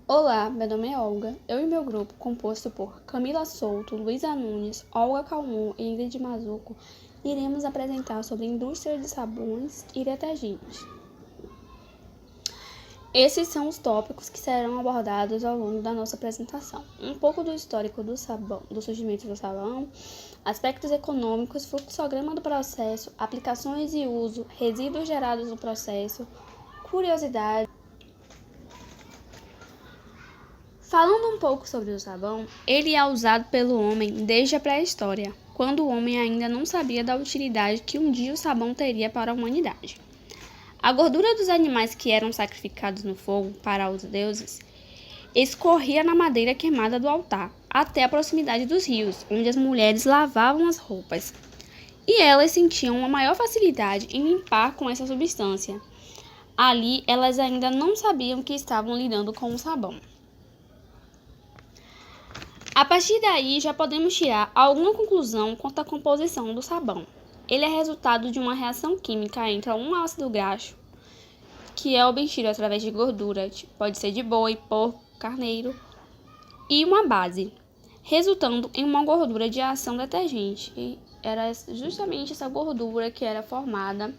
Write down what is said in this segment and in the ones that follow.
Olá, meu nome é Olga. Eu e meu grupo, composto por Camila Souto, Luísa Nunes, Olga Calmon e Ingrid Mazuco, iremos apresentar sobre a indústria de sabões e detergentes. Esses são os tópicos que serão abordados ao longo da nossa apresentação. Um pouco do histórico do sabão, do surgimento do sabão, aspectos econômicos, fluxograma do processo, aplicações e uso, resíduos gerados no processo, curiosidades. Falando um pouco sobre o sabão, ele é usado pelo homem desde a pré-história, quando o homem ainda não sabia da utilidade que um dia o sabão teria para a humanidade. A gordura dos animais que eram sacrificados no fogo para os deuses escorria na madeira queimada do altar, até a proximidade dos rios, onde as mulheres lavavam as roupas. E elas sentiam uma maior facilidade em limpar com essa substância. Ali, elas ainda não sabiam que estavam lidando com o sabão. A partir daí, já podemos tirar alguma conclusão quanto à composição do sabão. Ele é resultado de uma reação química entre um ácido graxo, que é obtido através de gordura, pode ser de boi, porco, carneiro, e uma base, resultando em uma gordura de ação detergente. E era justamente essa gordura que era formada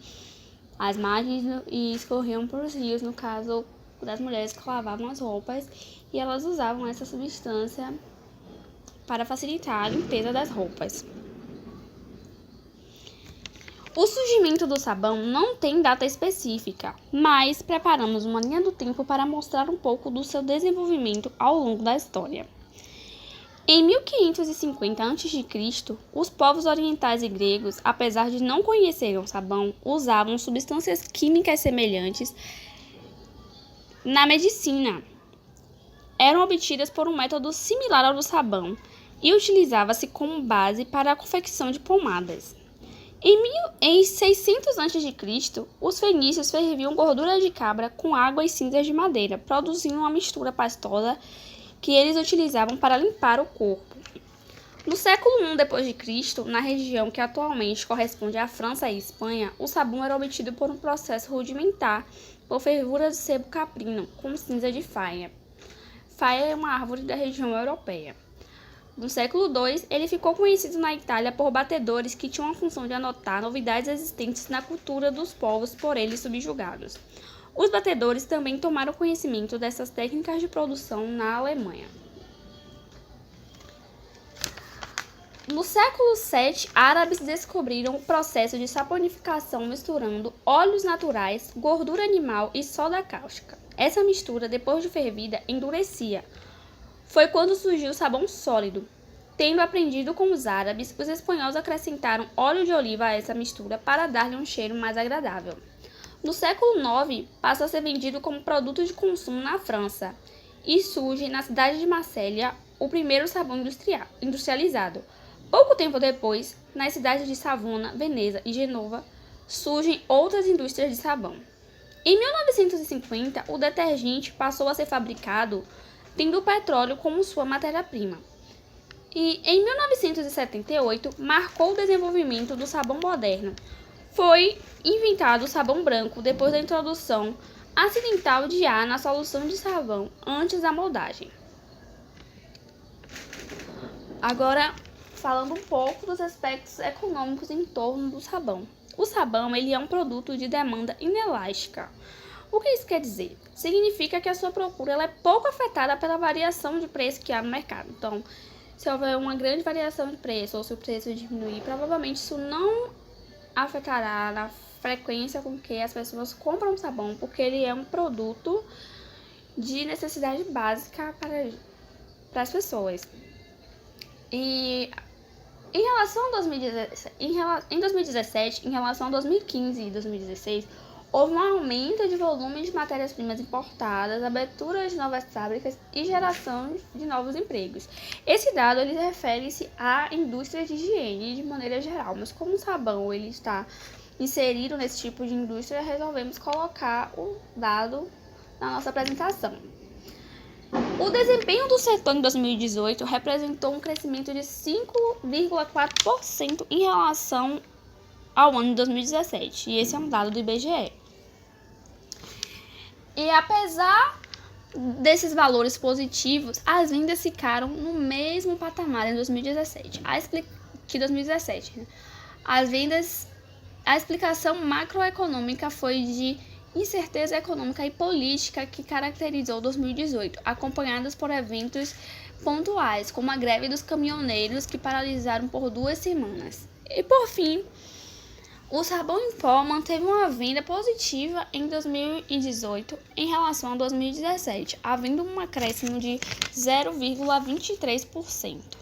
às margens e escorriam para os rios, no caso das mulheres que lavavam as roupas, e elas usavam essa substância para facilitar a limpeza das roupas. O surgimento do sabão não tem data específica, mas preparamos uma linha do tempo para mostrar um pouco do seu desenvolvimento ao longo da história. Em 1550 a.C., os povos orientais e gregos, apesar de não conhecerem o sabão, usavam substâncias químicas semelhantes na medicina. Eram obtidas por um método similar ao do sabão e utilizava-se como base para a confecção de pomadas. Em 600 a.C., os fenícios ferviam gordura de cabra com água e cinzas de madeira, produzindo uma mistura pastosa que eles utilizavam para limpar o corpo. No século I d.C., na região que atualmente corresponde à França e Espanha, o sabão era obtido por um processo rudimentar, por fervura de sebo caprino, com cinza de faia. Faia é uma árvore da região europeia. No século II, ele ficou conhecido na Itália por batedores que tinham a função de anotar novidades existentes na cultura dos povos por eles subjugados. Os batedores também tomaram conhecimento dessas técnicas de produção na Alemanha. No século VII, árabes descobriram o processo de saponificação misturando óleos naturais, gordura animal e soda cáustica. Essa mistura, depois de fervida, endurecia. Foi quando surgiu o sabão sólido. Tendo aprendido com os árabes, os espanhóis acrescentaram óleo de oliva a essa mistura para dar-lhe um cheiro mais agradável. No século IX, passa a ser vendido como produto de consumo na França e surge na cidade de Marsella o primeiro sabão industrializado. Pouco tempo depois, nas cidades de Savona, Veneza e Genova, surgem outras indústrias de sabão. Em 1950, o detergente passou a ser fabricado tendo o petróleo como sua matéria-prima. E em 1978, marcou o desenvolvimento do sabão moderno. Foi inventado o sabão branco depois da introdução acidental de ar na solução de sabão antes da moldagem. Agora, falando um pouco dos aspectos econômicos em torno do sabão. O sabão ele é um produto de demanda inelástica. O que isso quer dizer? Significa que a sua procura ela é pouco afetada pela variação de preço que há no mercado. Então, se houver uma grande variação de preço ou se o preço diminuir, provavelmente isso não afetará na frequência com que as pessoas compram sabão, porque ele é um produto de necessidade básica para as pessoas. E em relação a 2017, em relação a 2015 e 2016, houve um aumento de volume de matérias-primas importadas, abertura de novas fábricas e geração de novos empregos. Esse dado ele refere-se à indústria de higiene de maneira geral, mas como o sabão ele está inserido nesse tipo de indústria, resolvemos colocar o dado na nossa apresentação. O desempenho do setor em 2018 representou um crescimento de 5,4% em relação ao ano de 2017, e esse é um dado do IBGE. E apesar desses valores positivos, as vendas ficaram no mesmo patamar em 2017. Que 2017, né? A explicação macroeconômica foi de incerteza econômica e política que caracterizou 2018, acompanhadas por eventos pontuais, como a greve dos caminhoneiros que paralisaram por 2 semanas. E por fim, o sabão em pó manteve uma venda positiva em 2018 em relação a 2017, havendo um acréscimo de 0,23%.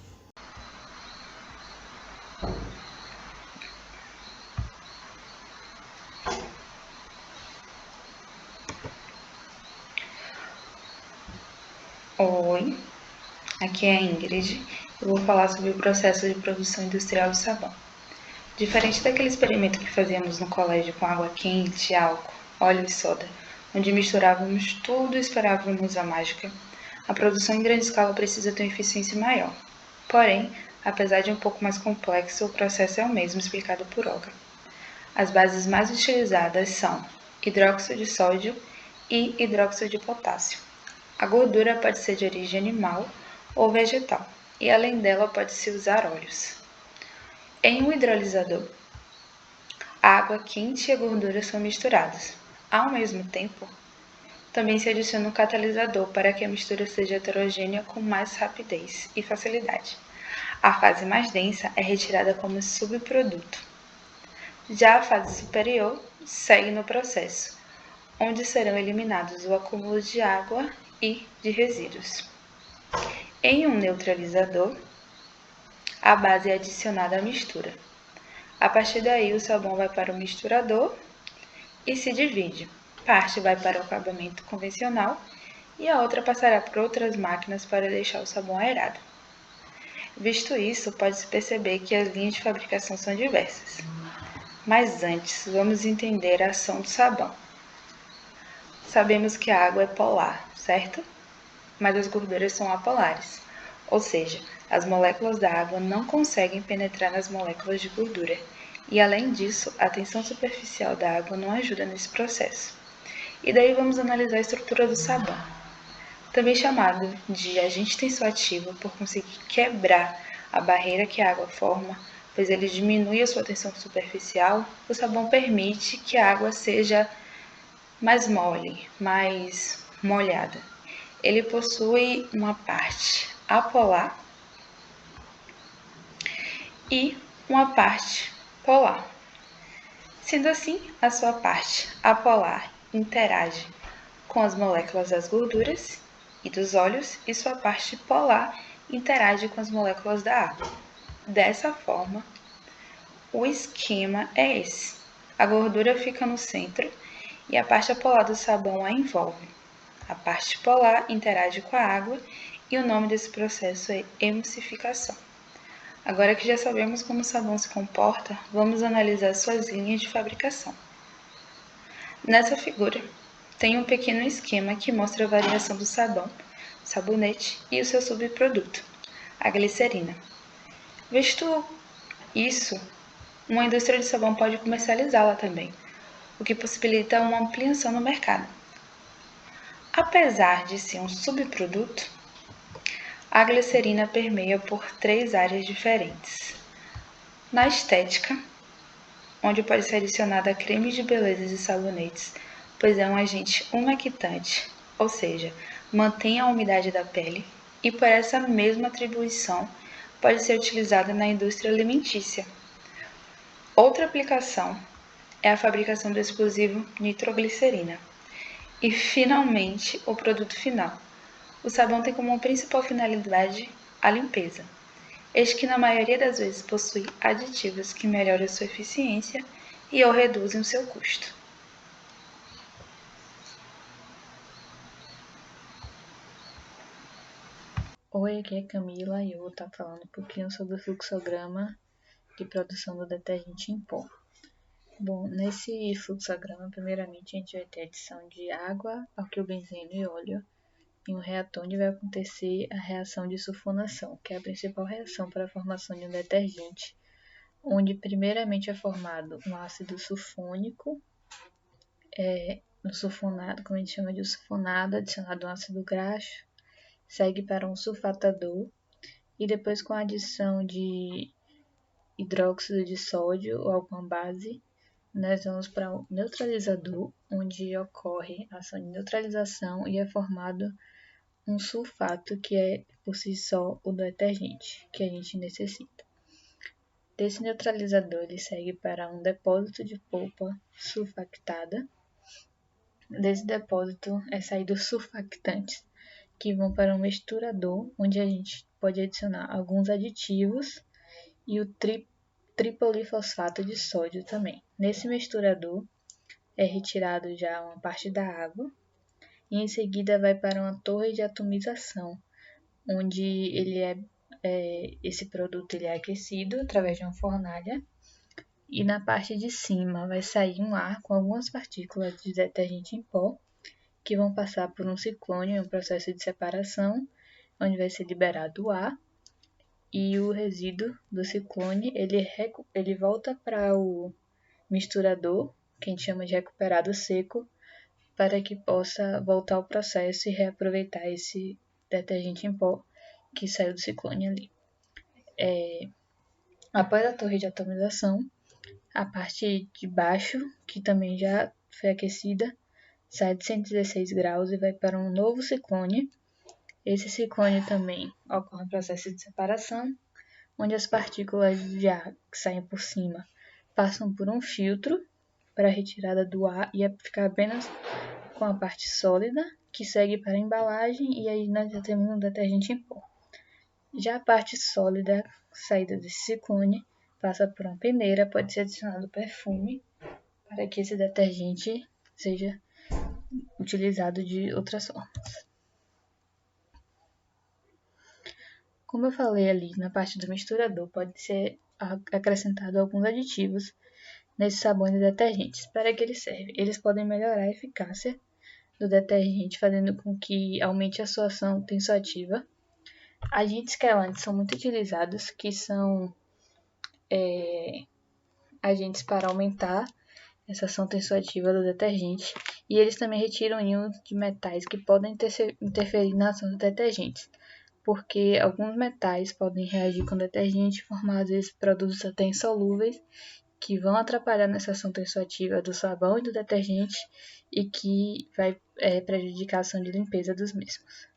Oi, aqui é a Ingrid. Eu vou falar sobre o processo de produção industrial do sabão. Diferente daquele experimento que fazíamos no colégio com água quente, álcool, óleo e soda, onde misturávamos tudo e esperávamos a mágica, a produção em grande escala precisa ter uma eficiência maior. Porém, apesar de um pouco mais complexo, o processo é o mesmo explicado por Olga. As bases mais utilizadas são hidróxido de sódio e hidróxido de potássio. A gordura pode ser de origem animal ou vegetal, e além dela pode-se usar óleos. Em um hidrolisador, a água quente e a gordura são misturadas. Ao mesmo tempo, também se adiciona um catalisador para que a mistura seja heterogênea com mais rapidez e facilidade. A fase mais densa é retirada como subproduto. Já a fase superior segue no processo, onde serão eliminados o acúmulo de água e de resíduos. Em um neutralizador, a base é adicionada à mistura. A partir daí, o sabão vai para o misturador e se divide. Parte vai para o acabamento convencional e a outra passará por outras máquinas para deixar o sabão aerado. Visto isso, pode-se perceber que as linhas de fabricação são diversas. Mas antes, vamos entender a ação do sabão. Sabemos que a água é polar, certo? Mas as gorduras são apolares, ou seja, as moléculas da água não conseguem penetrar nas moléculas de gordura, e além disso, a tensão superficial da água não ajuda nesse processo. E daí vamos analisar a estrutura do sabão, também chamado de agente tensoativo por conseguir quebrar a barreira que a água forma, pois ele diminui a sua tensão superficial. O sabão permite que a água seja mais mole, mais molhada. Ele possui uma parte apolar e uma parte polar. Sendo assim, a sua parte apolar interage com as moléculas das gorduras e dos óleos e sua parte polar interage com as moléculas da água. Dessa forma, o esquema é esse. A gordura fica no centro e a parte apolar do sabão a envolve. A parte polar interage com a água e o nome desse processo é emulsificação. Agora que já sabemos como o sabão se comporta, vamos analisar suas linhas de fabricação. Nessa figura, tem um pequeno esquema que mostra a variação do sabão, sabonete e o seu subproduto, a glicerina. Visto isso, uma indústria de sabão pode comercializá-la também, o que possibilita uma ampliação no mercado. Apesar de ser um subproduto, a glicerina permeia por 3 áreas diferentes. Na estética, onde pode ser adicionada a cremes de belezas e sabonetes, pois é um agente umectante, ou seja, mantém a umidade da pele, e por essa mesma atribuição pode ser utilizada na indústria alimentícia. Outra aplicação é a fabricação do explosivo nitroglicerina. E, finalmente, o produto final. O sabão tem como principal finalidade a limpeza. Este que na maioria das vezes possui aditivos que melhoram sua eficiência e ou reduzem o seu custo. Oi, aqui é Camila e eu vou estar falando um pouquinho sobre o fluxograma de produção do detergente em pó. Bom, nesse fluxograma, primeiramente a gente vai ter a adição de água, alquilbenzeno e óleo. Em um reator onde vai acontecer a reação de sulfonação, que é a principal reação para a formação de um detergente, onde primeiramente é formado um ácido sulfônico no sulfonado, como a gente chama de sulfonado, adicionado um ácido graxo, segue para um sulfatador e depois com a adição de hidróxido de sódio ou alguma base, nós vamos para o neutralizador, onde ocorre a ação de neutralização e é formado um sulfato, que é por si só o detergente que a gente necessita. Desse neutralizador, ele segue para um depósito de polpa sulfactada. Desse depósito é saído surfactantes, que vão para um misturador, onde a gente pode adicionar alguns aditivos e o tripolifosfato de sódio também. Nesse misturador é retirado já uma parte da água e em seguida vai para uma torre de atomização, onde esse produto ele é aquecido através de uma fornalha e na parte de cima vai sair um ar com algumas partículas de detergente em pó que vão passar por um ciclone, um processo de separação, onde vai ser liberado o ar e o resíduo do ciclone ele volta para o misturador, que a gente chama de recuperado seco, para que possa voltar ao processo e reaproveitar esse detergente em pó que saiu do ciclone ali. Após a torre de atomização, a parte de baixo, que também já foi aquecida, sai de 116 graus e vai para um novo ciclone. Esse ciclone também ocorre um processo de separação, onde as partículas de ar que saem por cima passam por um filtro para a retirada do ar e ficar apenas com a parte sólida, que segue para a embalagem, e aí nós já temos um detergente em pó. Já a parte sólida, saída desse ciclone, passa por uma peneira, pode ser adicionado perfume, para que esse detergente seja utilizado de outras formas. Como eu falei ali, na parte do misturador, pode ser acrescentado alguns aditivos nesses sabões e detergentes. Para que eles servem? Eles podem melhorar a eficácia do detergente, fazendo com que aumente a sua ação tensoativa. Agentes quelantes são muito utilizados, que são agentes para aumentar essa ação tensoativa do detergente, e eles também retiram íons de metais que podem interferir na ação dos detergentes, porque alguns metais podem reagir com detergente e formar, às vezes, produtos até insolúveis, que vão atrapalhar nessa ação tensoativa do sabão e do detergente e que vai prejudicar a ação de limpeza dos mesmos.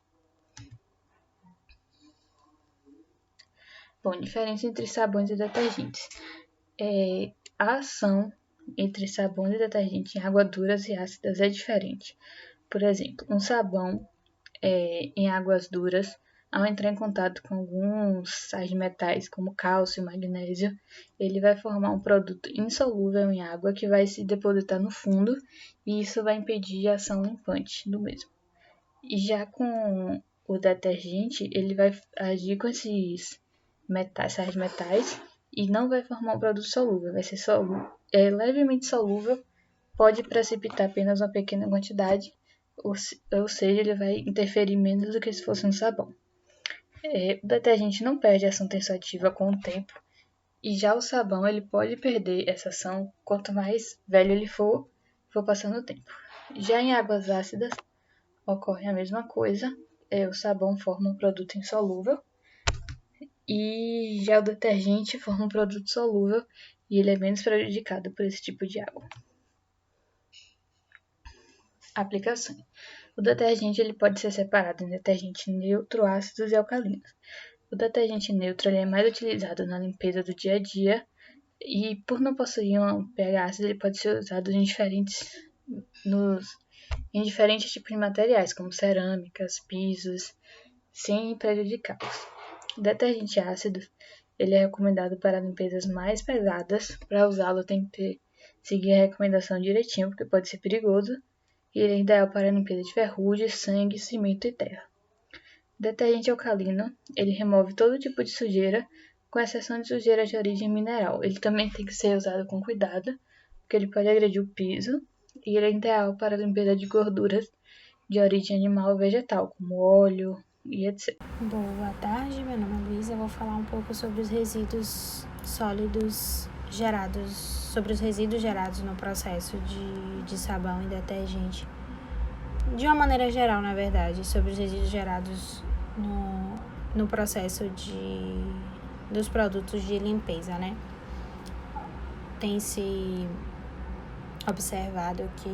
Bom, diferença entre sabões e detergentes. A ação entre sabões e detergentes em águas duras e ácidas é diferente. Por exemplo, um sabão em águas duras, ao entrar em contato com alguns sais metais, como cálcio e magnésio, ele vai formar um produto insolúvel em água que vai se depositar no fundo e isso vai impedir a ação limpante do mesmo. E já com o detergente, ele vai agir com esses sais metais e não vai formar um produto solúvel, vai ser levemente solúvel, pode precipitar apenas uma pequena quantidade, ou seja, ele vai interferir menos do que se fosse um sabão. O detergente não perde a ação tensoativa com o tempo, e já o sabão ele pode perder essa ação quanto mais velho ele for passando o tempo. Já em águas ácidas ocorre a mesma coisa, o sabão forma um produto insolúvel e já o detergente forma um produto solúvel e ele é menos prejudicado por esse tipo de água. Aplicações. O detergente ele pode ser separado em detergente neutro, ácidos e alcalinos. O detergente neutro ele é mais utilizado na limpeza do dia a dia e por não possuir um pH ácido ele pode ser usado em diferentes tipos de materiais, como cerâmicas, pisos, sem prejudicá-los. O detergente ácido ele é recomendado para limpezas mais pesadas. Para usá-lo tem que seguir a recomendação direitinho, porque pode ser perigoso. E ele é ideal para a limpeza de ferrugem, sangue, cimento e terra. O detergente alcalino ele remove todo tipo de sujeira, com exceção de sujeira de origem mineral. Ele também tem que ser usado com cuidado, porque ele pode agredir o piso. E ele é ideal para a limpeza de gorduras de origem animal ou vegetal, como óleo e etc. Boa tarde, meu nome é Luísa. Eu vou falar um pouco sobre os resíduos sólidos sobre os resíduos gerados no processo de sabão e detergente. De uma maneira geral, na verdade, sobre os resíduos gerados no processo dos produtos de limpeza, né? Tem-se observado que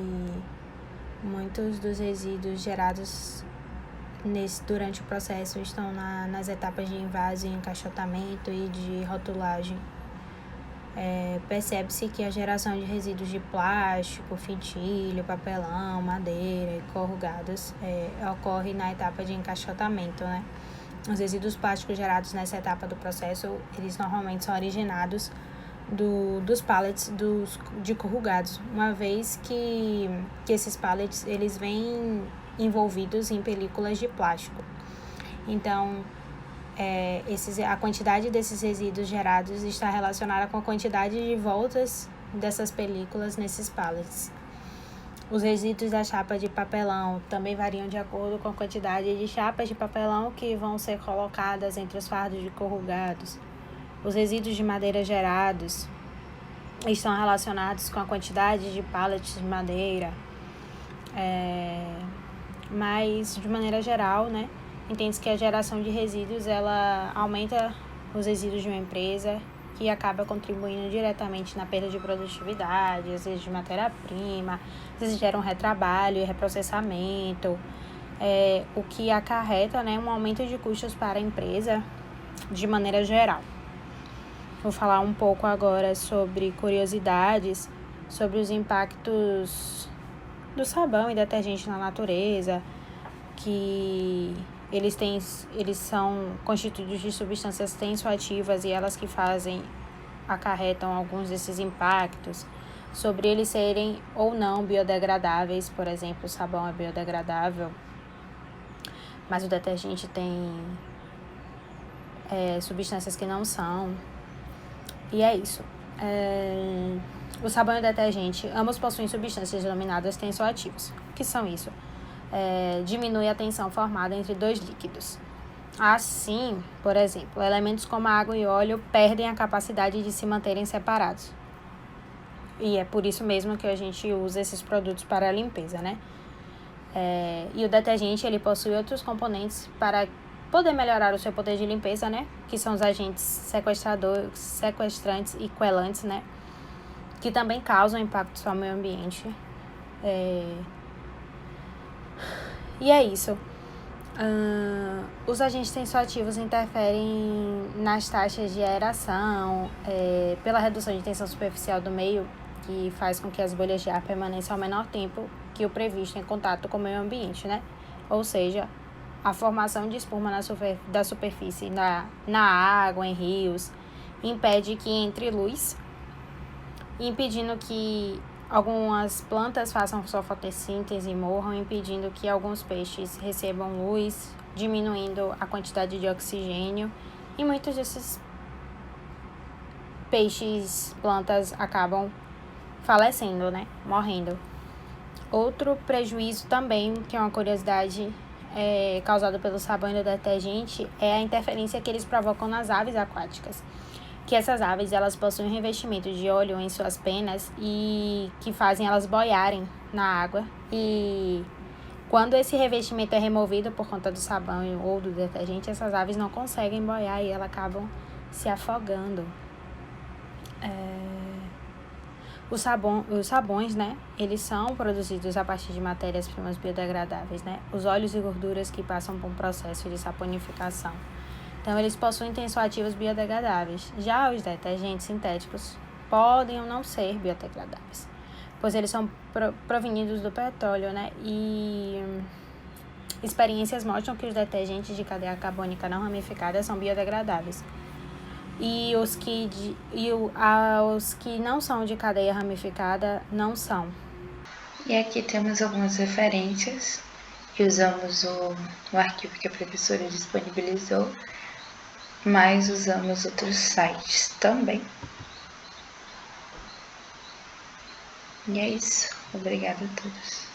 muitos dos resíduos gerados durante o processo estão nas etapas de envase, encaixotamento e de rotulagem. Percebe-se que a geração de resíduos de plástico, fitilho, papelão, madeira e corrugados ocorre na etapa de encaixotamento, né? Os resíduos plásticos gerados nessa etapa do processo, eles normalmente são originados dos pallets de corrugados, uma vez que esses pallets eles vêm envolvidos em películas de plástico. Então, a quantidade desses resíduos gerados está relacionada com a quantidade de voltas dessas películas nesses pallets. Os resíduos da chapa de papelão também variam de acordo com a quantidade de chapas de papelão que vão ser colocadas entre os fardos de corrugados. Os resíduos de madeira gerados estão relacionados com a quantidade de pallets de madeira. Mas, de maneira geral, né, entende-se que a geração de resíduos ela aumenta os resíduos de uma empresa, que acaba contribuindo diretamente na perda de produtividade, às vezes de matéria-prima, às vezes gera um retrabalho e reprocessamento, o que acarreta, né, um aumento de custos para a empresa de maneira geral. Vou falar um pouco agora sobre curiosidades, sobre os impactos do sabão e detergente na natureza, que eles são constituídos de substâncias tensoativas e elas que acarretam alguns desses impactos, sobre eles serem ou não biodegradáveis. Por exemplo, o sabão é biodegradável, mas o detergente tem substâncias que não são. E é isso. O sabão e o detergente, ambos possuem substâncias denominadas tensoativas. O que são isso? Diminui a tensão formada entre dois líquidos. Assim, por exemplo, elementos como água e óleo perdem a capacidade de se manterem separados. E é por isso mesmo que a gente usa esses produtos para a limpeza, né? E o detergente, ele possui outros componentes para poder melhorar o seu poder de limpeza, né? Que são os agentes sequestrantes e quelantes, né? Que também causam impactos ao meio ambiente. E é isso. Os agentes tensoativos interferem nas taxas de aeração, pela redução de tensão superficial do meio, que faz com que as bolhas de ar permaneçam ao menor tempo que o previsto em contato com o meio ambiente, né? Ou seja, a formação de espuma da superfície na água, em rios, impede que entre luz, impedindo que algumas plantas façam sua fotossíntese e morram, impedindo que alguns peixes recebam luz, diminuindo a quantidade de oxigênio, e muitos desses plantas acabam falecendo, né? Morrendo. Outro prejuízo também, que é uma curiosidade causado pelo sabão e do detergente, é a interferência que eles provocam nas aves aquáticas. Que essas aves, elas possuem um revestimento de óleo em suas penas e que fazem elas boiarem na água. E quando esse revestimento é removido por conta do sabão ou do detergente, essas aves não conseguem boiar e elas acabam se afogando. Os sabões, né, eles são produzidos a partir de matérias-primas biodegradáveis, né? Os óleos e gorduras que passam por um processo de saponificação. Então, eles possuem tensoativos biodegradáveis. Já os detergentes sintéticos podem ou não ser biodegradáveis, pois eles são provenidos do petróleo, né? E experiências mostram que os detergentes de cadeia carbônica não ramificada são biodegradáveis. E os que não são de cadeia ramificada não são. E aqui temos algumas referências que usamos o arquivo que a professora disponibilizou, mas usamos outros sites também. E é isso. Obrigada a todos.